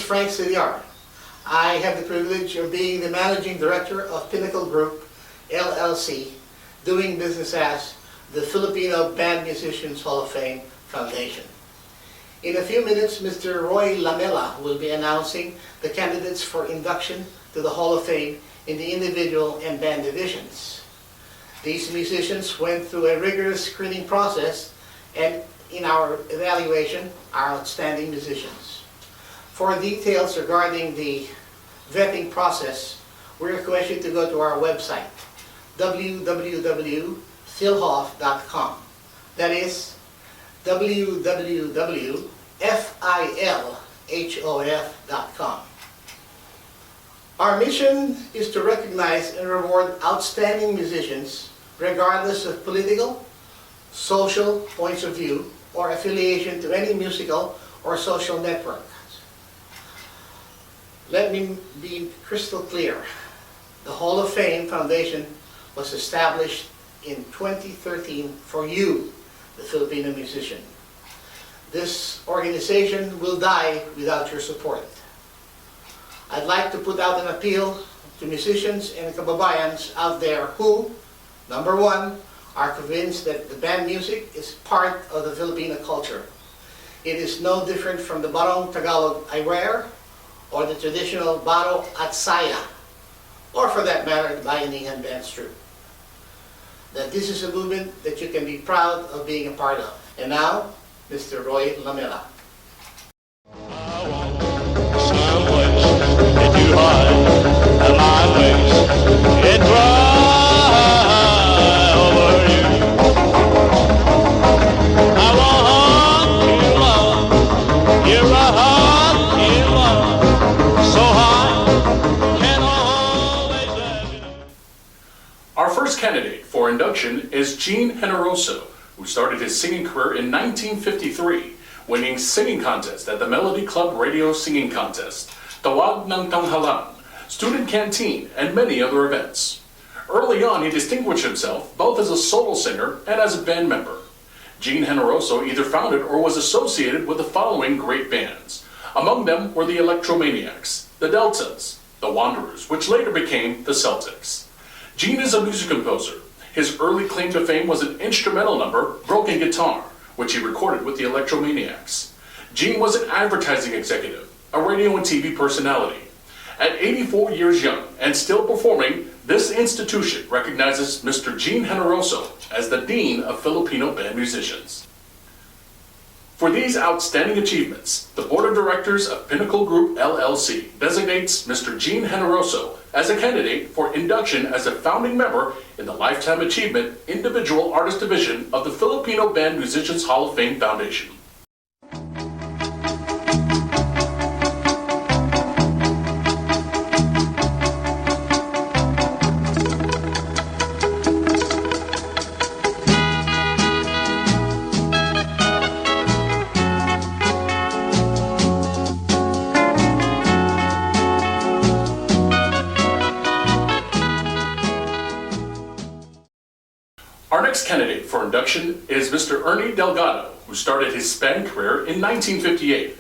Frank Ciliar. I have the privilege of being the Managing Director of Pinnacle Group, LLC, doing business as the Filipino Band Musicians Hall of Fame Foundation. In a few minutes, Mr. Roy Lamela will be announcing the candidates for induction to the Hall of Fame in the individual and band divisions. These musicians went through a rigorous screening process and in our evaluation are outstanding musicians. For details regarding the vetting process, we request you to go to our website, www.philhoff.com. That is www.philhoff.com. Our mission is to recognize and reward outstanding musicians regardless of political, social points of view, or affiliation to any musical or social network. Let me be crystal clear. The Hall of Fame Foundation was established in 2013 for you, the Filipino musician. This organization will die without your support. I'd like to put out an appeal to musicians and kababayans out there who, number one, are convinced that the band music is part of the Filipino culture. It is no different from the Barong Tagalog I wear, or the traditional Baro at Saya, or for that matter, the Bayanihan Dance Troupe. That this is a movement that you can be proud of being a part of. And now, Mr. Roy Lamela. Our first candidate for induction is Gene Generoso, who started his singing career in 1953, winning singing contest at the Melody Club Radio Singing Contest, Tawag ng Tanghalan, Student Canteen, and many other events. Early on, he distinguished himself both as a solo singer and as a band member. Gene Generoso either founded or was associated with the following great bands. Among them were the Electromaniacs, the Deltas, the Wanderers, which later became the Celtics. Gene is a music composer. His early claim to fame was an instrumental number, Broken Guitar, which he recorded with the Electromaniacs. Gene was an advertising executive, a radio and TV personality. At 84 years young and still performing, this institution recognizes Mr. Gene Generoso as the Dean of Filipino Band Musicians. For these outstanding achievements, the Board of Directors of Pinnacle Group LLC designates Mr. Gene Generoso as a candidate for induction as a founding member in the Lifetime Achievement Individual Artist Division of the Filipino Band Musicians Hall of Fame Foundation. Our next candidate for induction is Mr. Ernie Delgado, who started his band career in 1958.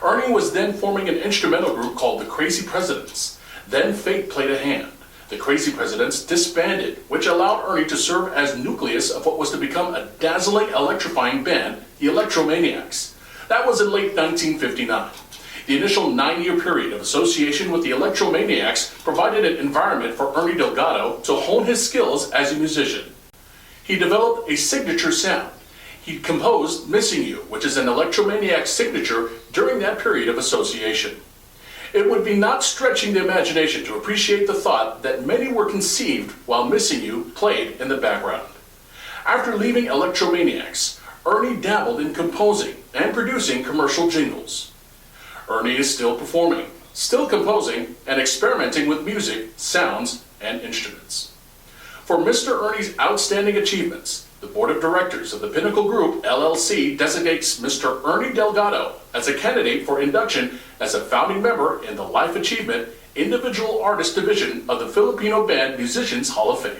Ernie was then forming an instrumental group called the Crazy Presidents. Then fate played a hand. The Crazy Presidents disbanded, which allowed Ernie to serve as nucleus of what was to become a dazzling, electrifying band, the Electromaniacs. That was in late 1959. The initial 9-year period of association with the Electromaniacs provided an environment for Ernie Delgado to hone his skills as a musician. He developed a signature sound. He composed Missing You, which is an Electromaniac signature during that period of association. It would be not stretching the imagination to appreciate the thought that many were conceived while Missing You played in the background. After leaving Electromaniacs, Ernie dabbled in composing and producing commercial jingles. Ernie is still performing, still composing, and experimenting with music, sounds, and instruments. For Mr. Ernie's outstanding achievements, the Board of Directors of the Pinnacle Group LLC designates Mr. Ernie Delgado as a candidate for induction as a founding member in the Life Achievement Individual Artist Division of the Filipino Band Musicians Hall of Fame.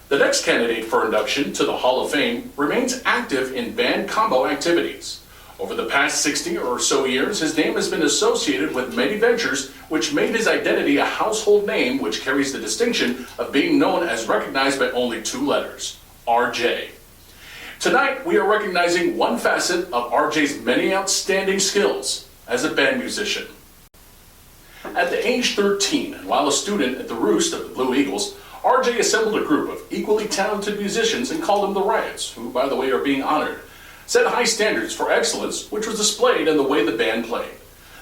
The next candidate for induction to the Hall of Fame remains active in band combo activities. Over the past 60 or so years, his name has been associated with many ventures which made his identity a household name which carries the distinction of being known as recognized by only two letters, RJ. Tonight, we are recognizing one facet of RJ's many outstanding skills as a band musician. At the age 13, and while a student at the Roost of the Blue Eagles, RJ assembled a group of equally talented musicians and called them the Riots, who, by the way, are being honored. Set high standards for excellence, which was displayed in the way the band played.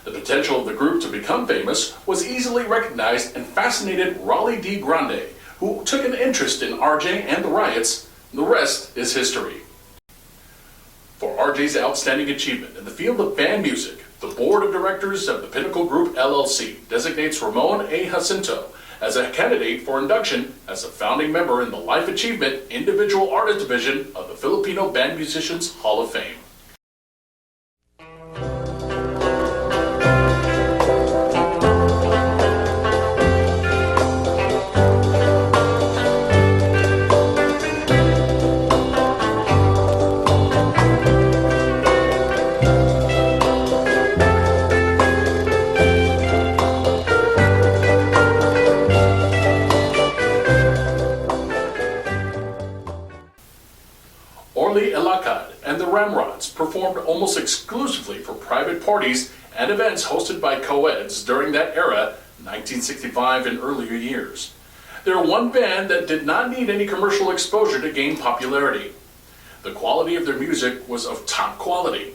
The potential of the group to become famous was easily recognized and fascinated Raleigh D. Grande, who took an interest in RJ and the Riots. The rest is history. For RJ's outstanding achievement in the field of band music, the Board of Directors of the Pinnacle Group LLC designates Ramon A. Jacinto as a candidate for induction as a founding member in the Life Achievement Individual Artist Division of the Filipino Band Musicians Hall of Fame. And the Ramrods performed almost exclusively for private parties and events hosted by co-eds during that era, 1965 and earlier years. They're one band that did not need any commercial exposure to gain popularity. The quality of their music was of top quality.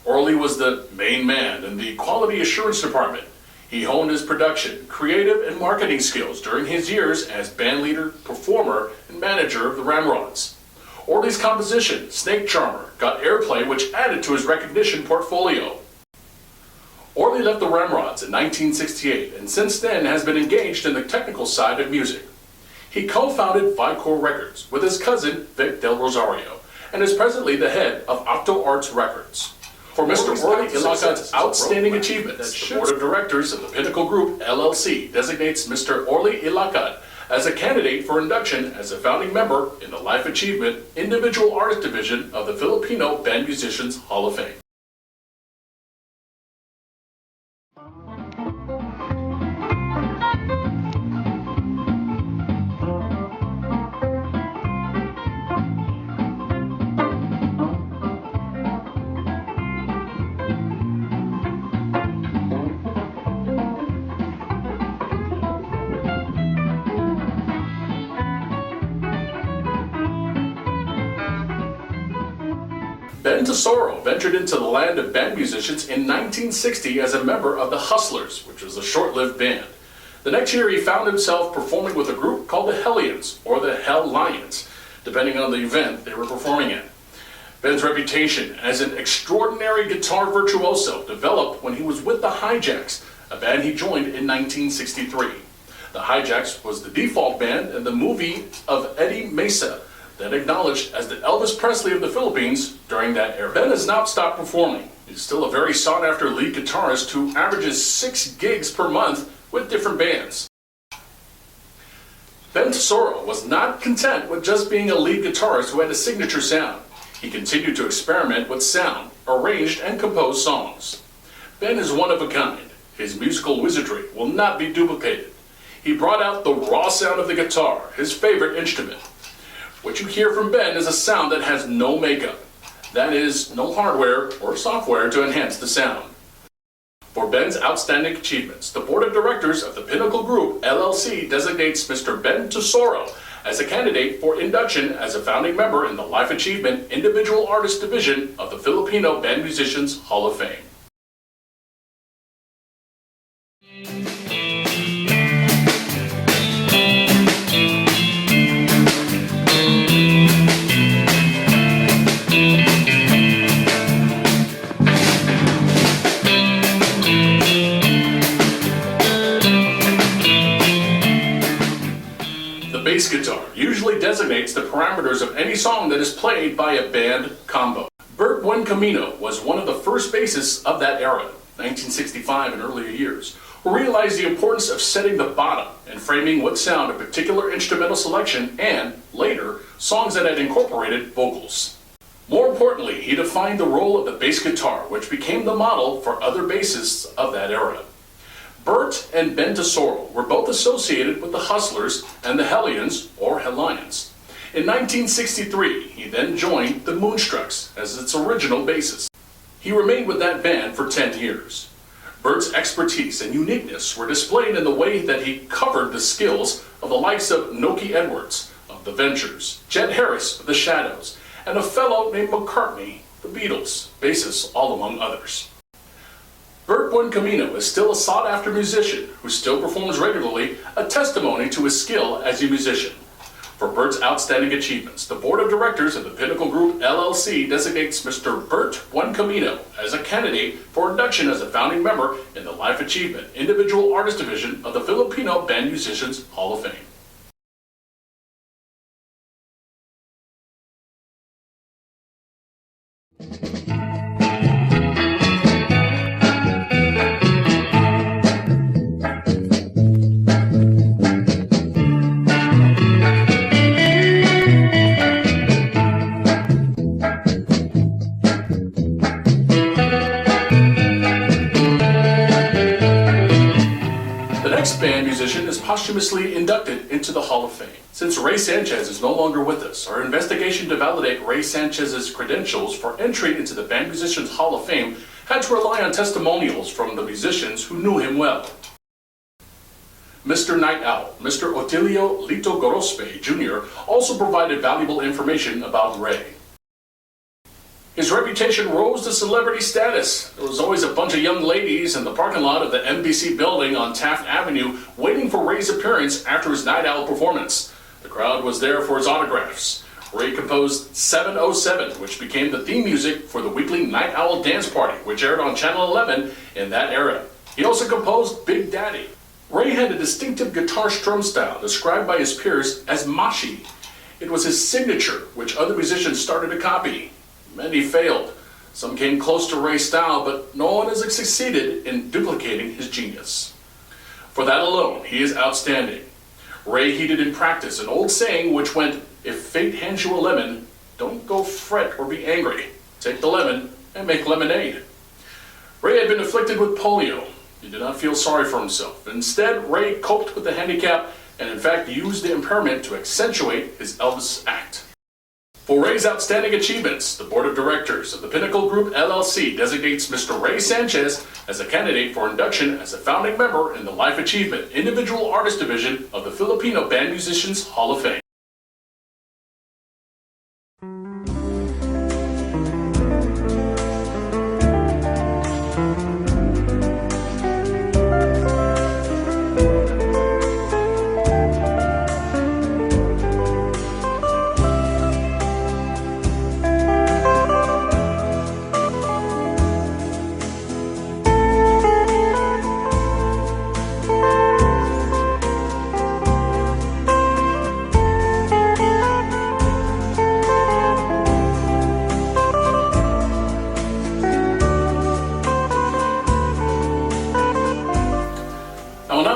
Orly was the main man in the quality assurance department. He honed his production, creative, and marketing skills during his years as bandleader, performer, and manager of the Ramrods. Orly's composition, Snake Charmer, got airplay which added to his recognition portfolio. Orly left the Ramrods in 1968 and since then has been engaged in the technical side of music. He co-founded Vicor Records with his cousin Vic Del Rosario and is presently the head of Octo Arts Records. For Mr. Orly Ilacad's outstanding achievements, the Board of Directors of the Pinnacle Group LLC designates Mr. Orly Ilacad as a candidate for induction as a founding member in the Life Achievement Individual Artist Division of the Filipino Band Musicians Hall of Fame. Ben Tesoro ventured into the land of band musicians in 1960 as a member of the Hustlers, which was a short-lived band. The next year he found himself performing with a group called the Hellions, or the Hell Lions, depending on the event they were performing at. Ben's reputation as an extraordinary guitar virtuoso developed when he was with the Hijacks, a band he joined in 1963. The Hijacks was the default band in the movie of Eddie Mesa, then acknowledged as the Elvis Presley of the Philippines during that era. Ben has not stopped performing. He's still a very sought-after lead guitarist who averages 6 gigs per month with different bands. Ben Tesoro was not content with just being a lead guitarist who had a signature sound. He continued to experiment with sound, arranged and composed songs. Ben is one of a kind. His musical wizardry will not be duplicated. He brought out the raw sound of the guitar, his favorite instrument. What you hear from Ben is a sound that has no makeup. That is, no hardware or software to enhance the sound. For Ben's outstanding achievements, the Board of Directors of the Pinnacle Group LLC designates Mr. Ben Tesoro as a candidate for induction as a founding member in the Life Achievement Individual Artist Division of the Filipino Band Musicians Hall of Fame. Bass guitar usually designates the parameters of any song that is played by a band combo. Bert Buencamino was one of the first bassists of that era, 1965 and earlier years, who realized the importance of setting the bottom and framing what sound a particular instrumental selection and, later, songs that had incorporated vocals. More importantly, he defined the role of the bass guitar, which became the model for other bassists of that era. Bert and Ben Tesoro were both associated with the Hustlers and the Hellions, or Hellions. In 1963, he then joined the Moonstrucks as its original bassist. He remained with that band for 10 years. Bert's expertise and uniqueness were displayed in the way that he covered the skills of the likes of Noki Edwards of The Ventures, Jet Harris of The Shadows, and a fellow named McCartney, The Beatles, bassists all among others. Bert Buencamino is still a sought-after musician who still performs regularly, a testimony to his skill as a musician. For Bert's outstanding achievements, the Board of Directors of the Pinnacle Group LLC designates Mr. Bert Buencamino as a candidate for induction as a founding member in the Life Achievement Individual Artist Division of the Filipino Band Musicians Hall of Fame. Band musician is posthumously inducted into the Hall of Fame. Since Ray Sanchez is no longer with us, our investigation to validate Ray Sanchez's credentials for entry into the Band Musicians Hall of Fame had to rely on testimonials from the musicians who knew him well. Mr. Night Owl, Mr. Otilio Lito Gorospe Jr. also provided valuable information about Ray. His reputation rose to celebrity status. There was always a bunch of young ladies in the parking lot of the NBC building on Taft Avenue waiting for Ray's appearance after his Night Owl performance. The crowd was there for his autographs. Ray composed 707, which became the theme music for the weekly Night Owl Dance Party, which aired on Channel 11 in that era. He also composed Big Daddy. Ray had a distinctive guitar strum style described by his peers as mashi. It was his signature, which other musicians started to copy. Many failed. Some came close to Ray's style, but no one has succeeded in duplicating his genius. For that alone, he is outstanding. Ray heeded in practice an old saying which went, "If fate hands you a lemon, don't go fret or be angry. Take the lemon and make lemonade." Ray had been afflicted with polio. He did not feel sorry for himself. Instead, Ray coped with the handicap and in fact used the impairment to accentuate his Elvis act. For Ray's outstanding achievements, the Board of Directors of the Pinnacle Group LLC designates Mr. Ray Sanchez as a candidate for induction as a founding member in the Life Achievement Individual Artist Division of the Filipino Band Musicians Hall of Fame.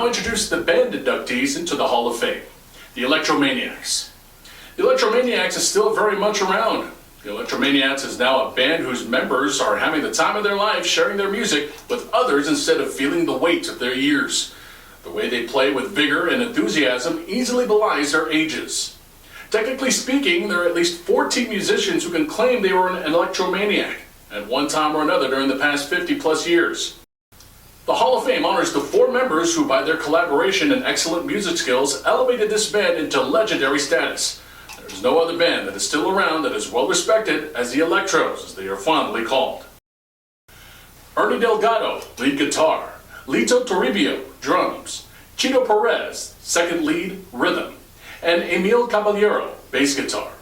Introduce the band inductees into the Hall of Fame, the Electromaniacs. The Electromaniacs is still very much around. The Electromaniacs is now a band whose members are having the time of their life sharing their music with others instead of feeling the weight of their years. The way they play with vigor and enthusiasm easily belies their ages. Technically speaking, there are at least 14 musicians who can claim they were an Electromaniac at one time or another during the past 50 plus years. The Hall of Fame honors the 4 members who, by their collaboration and excellent music skills, elevated this band into legendary status. There is no other band that is still around that is well respected as the Electros, as they are fondly called. Ernie Delgado, lead guitar. Lito Toribio, drums. Chito Perez, second lead, rhythm. And Emil Caballero, bass guitar.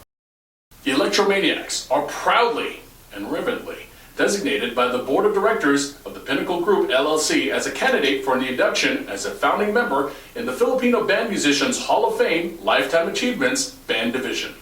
The Electromaniacs are proudly and reverently designated by the Board of Directors of the Pinnacle Group LLC as a candidate for an induction as a founding member in the Filipino Band Musicians Hall of Fame Lifetime Achievements Band Division.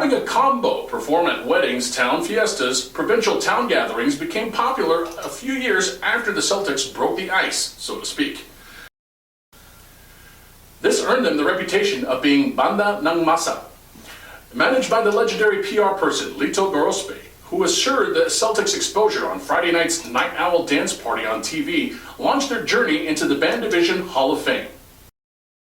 Having a combo perform at weddings, town fiestas, provincial town gatherings became popular a few years after the Celtics broke the ice, so to speak. This earned them the reputation of being Banda ng Masa. Managed by the legendary PR person Lito Gorospe, who assured the Celtics exposure on Friday night's Night Owl dance party on TV, launched their journey into the Band Division Hall of Fame.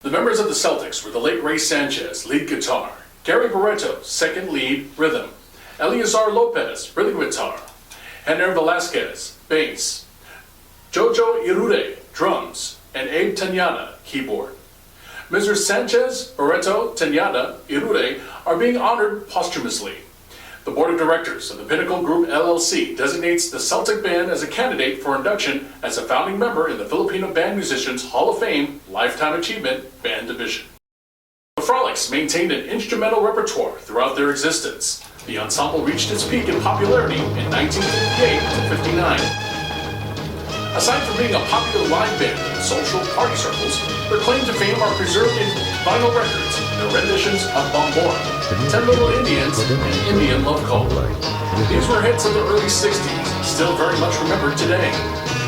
The members of the Celtics were the late Ray Sanchez, lead guitar, Gary Barreto, second lead, rhythm, Eleazar Lopez, rhythm guitar, Henry Velasquez, bass, Jojo Irure, drums, and Abe Tanyada, keyboard. Mr. Sanchez, Barreto, Tanyada, Irure are being honored posthumously. The board of directors of the Pinnacle Group LLC designates the Celtic Band as a candidate for induction as a founding member in the Filipino Band Musicians Hall of Fame Lifetime Achievement Band Division. The Frolics maintained an instrumental repertoire throughout their existence. The ensemble reached its peak in popularity in 1958 to 59. Aside from being a popular live band in social party circles, their claim to fame are preserved in vinyl records, their renditions of Bombora, 10 Little Indians, and Indian Love Call. These were hits of the early 60s, still very much remembered today.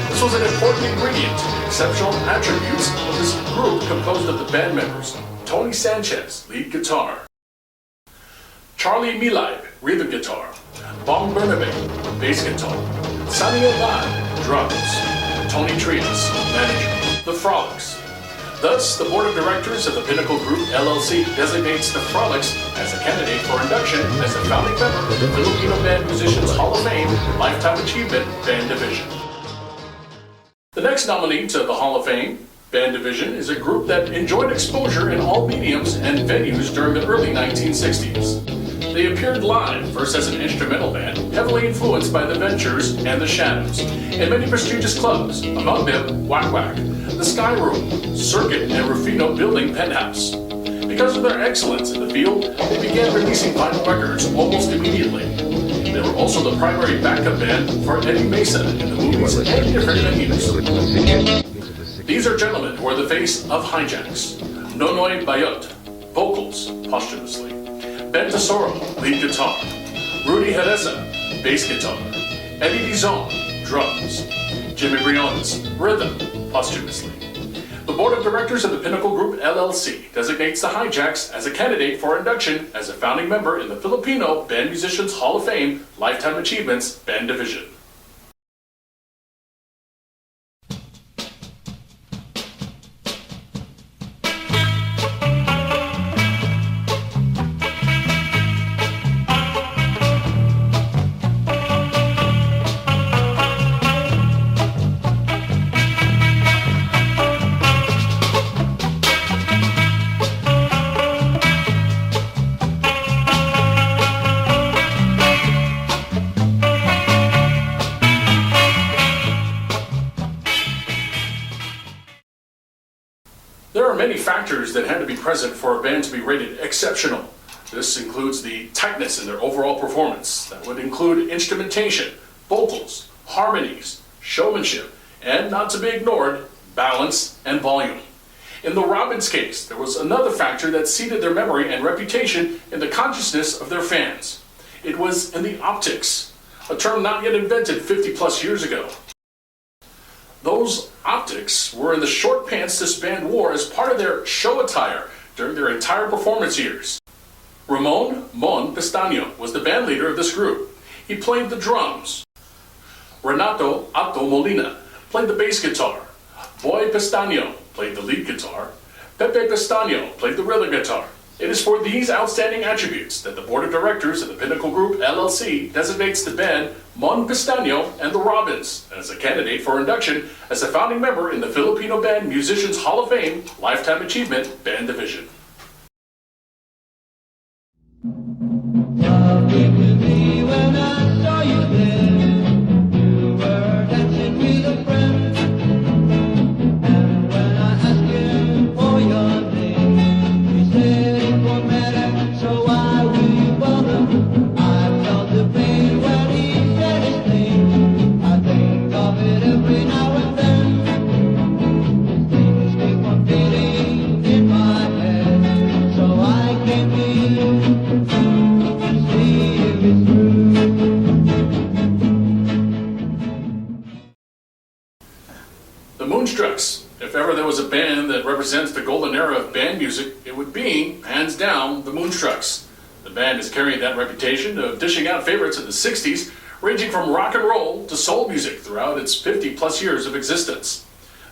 This was an important ingredient to the exceptional attributes of this group composed of the band members: Tony Sanchez, lead guitar, Charlie Milaib, rhythm guitar, Bong Bernabe, bass guitar, Sunny Oban, drums, Tony Trias, manager. The Frolics. Thus, the board of directors of the Pinnacle Group LLC designates the Frolics as a candidate for induction as a founding member of the Filipino Band Musicians Hall of Fame Lifetime Achievement Band Division. The next nominee to the Hall of Fame Band Division is a group that enjoyed exposure in all mediums and venues during the early 1960s. They appeared live, first as an instrumental band, heavily influenced by the Ventures and the Shadows, in many prestigious clubs, among them Whack Whack, the Sky Room, Circuit, and Rufino Building Penthouse. Because of their excellence in the field, they began releasing vinyl records almost immediately. They were also the primary backup band for Eddie Mesa in the movies and different venues. These are gentlemen who are the face of Hijacks. Nonoy Bayot, vocals, posthumously. Ben Tesoro, lead guitar. Rudy Jereza, bass guitar. Eddie Dizon, drums. Jimmy Briones, rhythm, posthumously. The board of directors of the Pinnacle Group LLC designates the Hijacks as a candidate for induction as a founding member in the Filipino Band Musicians Hall of Fame Lifetime Achievements Band Division. There are many factors that had to be present for a band to be rated exceptional. This includes the tightness in their overall performance. That would include instrumentation, vocals, harmonies, showmanship, and not to be ignored, balance and volume. In the Robins case, there was another factor that seeded their memory and reputation in the consciousness of their fans. It was in the optics, a term not yet invented 50 plus years ago. Those optics were in the short pants this band wore as part of their show attire during their entire performance years. Ramon Mon Pestaño was the band leader of this group. He played the drums. Renato Atto Molina played the bass guitar. Boy Pestaño played the lead guitar. Pepe Pestaño played the rhythm guitar. It is for these outstanding attributes that the board of directors of the Pinnacle Group LLC designates the band Mon Pestaño and the Robins as a candidate for induction as a founding member in the Filipino Band Musicians Hall of Fame Lifetime Achievement Band Division. Moonstrucks. If ever there was a band that represents the golden era of band music, it would be, hands down, the Moonstrucks. The band has carried that reputation of dishing out favorites in the 60s, ranging from rock and roll to soul music throughout its 50-plus years of existence.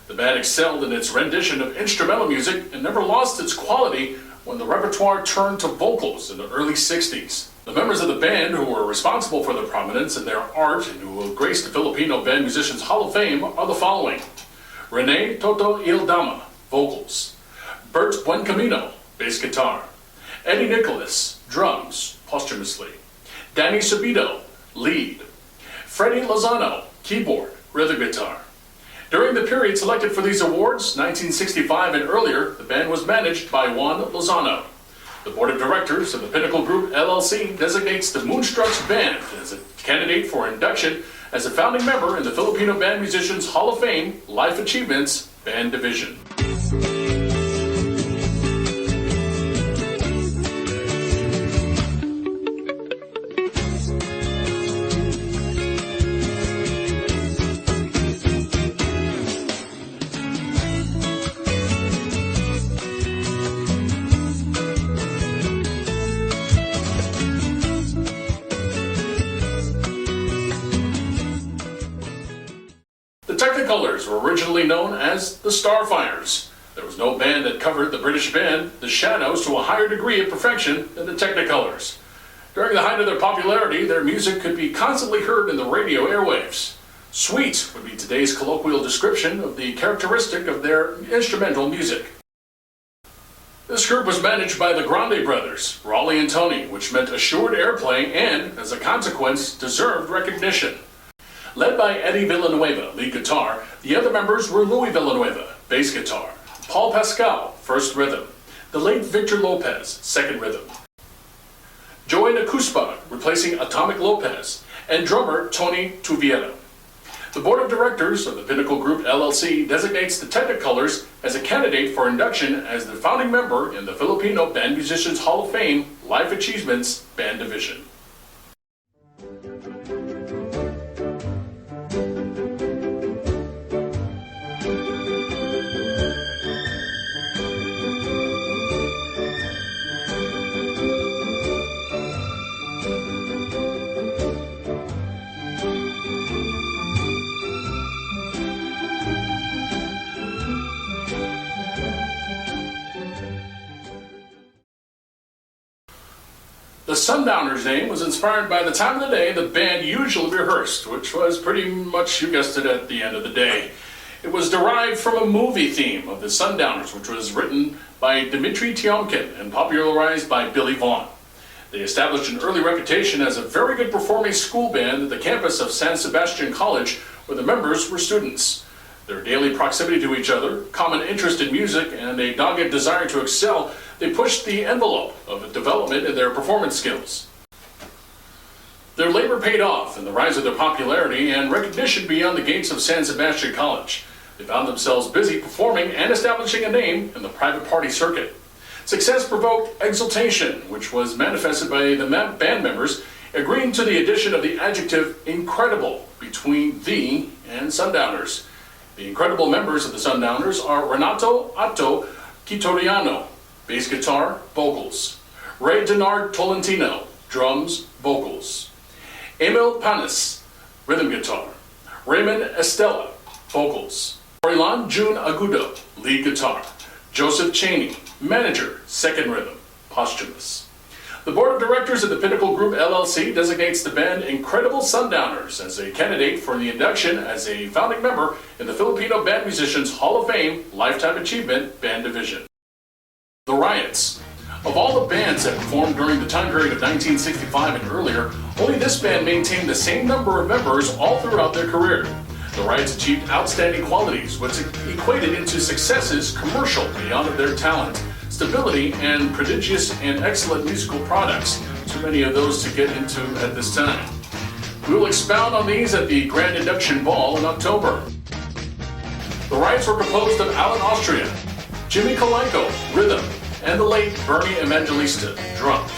The band excelled in its rendition of instrumental music and never lost its quality when the repertoire turned to vocals in the early 60s. The members of the band who were responsible for their prominence in their art and who will grace the Filipino Band Musicians Hall of Fame are the following: Rene Toto Ildama, vocals; Bert Buencamino, bass guitar; Eddie Nicholas, drums, posthumously; Danny Subito, lead; Freddie Lozano, keyboard, rhythm guitar. During the period selected for these awards, 1965 and earlier, the band was managed by Juan Lozano. The board of directors of the Pinnacle Group LLC designates the Moonstrucks Band as a candidate for induction as a founding member in the Filipino Band Musicians Hall of Fame Life Achievements Band Division. The Technicolors were originally known as the Starfires. There was no band that covered the British band, the Shadows, to a higher degree of perfection than the Technicolors. During the height of their popularity, their music could be constantly heard in the radio airwaves. Sweet would be today's colloquial description of the characteristic of their instrumental music. This group was managed by the Grande brothers, Raleigh and Tony, which meant assured airplay and, as a consequence, deserved recognition. Led by Eddie Villanueva, lead guitar, the other members were Louis Villanueva, bass guitar; Paul Pascal, first rhythm; the late Victor Lopez, second rhythm; Joey Nacuspag, replacing Atomic Lopez; and drummer Tony Tuviera. The board of directors of the Pinnacle Group LLC designates the Technicolors as a candidate for induction as the founding member in the Filipino Band Musicians Hall of Fame Life Achievements Band Division. The Sundowners name was inspired by the time of the day the band usually rehearsed, which was pretty much, you guessed it, at the end of the day. It was derived from a movie theme of the Sundowners, which was written by Dmitry Tiomkin and popularized by Billy Vaughn. They established an early reputation as a very good performing school band at the campus of San Sebastian College, where the members were students. Their daily proximity to each other, common interest in music, and a dogged desire to excel, they pushed the envelope of development in their performance skills. Their labor paid off in the rise of their popularity and recognition beyond the gates of San Sebastian College. They found themselves busy performing and establishing a name in the private party circuit. Success provoked exultation, which was manifested by the band members agreeing to the addition of the adjective incredible between the and Sundowners. The incredible members of the Sundowners are Renato Atto Quitoriano, bass guitar, vocals; Ray Denard Tolentino, drums, vocals; Emil Panis, rhythm guitar; Raymond Estella, vocals; Orilan June Agudo, lead guitar; Joseph Cheney, manager, second rhythm, posthumous. The board of directors of the Pinnacle Group LLC designates the band Incredible Sundowners as a candidate for the induction as a founding member in the Filipino Band Musicians Hall of Fame Lifetime Achievement Band Division. The Riots. Of all the bands that performed during the time period of 1965 and earlier, only this band maintained the same number of members all throughout their career. The Riots achieved outstanding qualities, which equated into successes commercial beyond their talent, stability, and prodigious and excellent musical products. Too many of those to get into at this time. We will expound on these at the Grand Induction Ball in October. The Riots were composed of Alan Austria, Jimmy Kalenko, rhythm, and the late Bernie Evangelista, drums.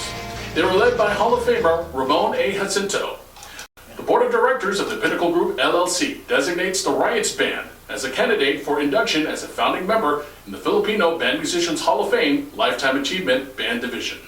They were led by Hall of Famer Ramon A. Jacinto. The board of directors of the Pinnacle Group LLC designates the Riots Band as a candidate for induction as a founding member in the Filipino Band Musicians Hall of Fame Lifetime Achievement Band Division.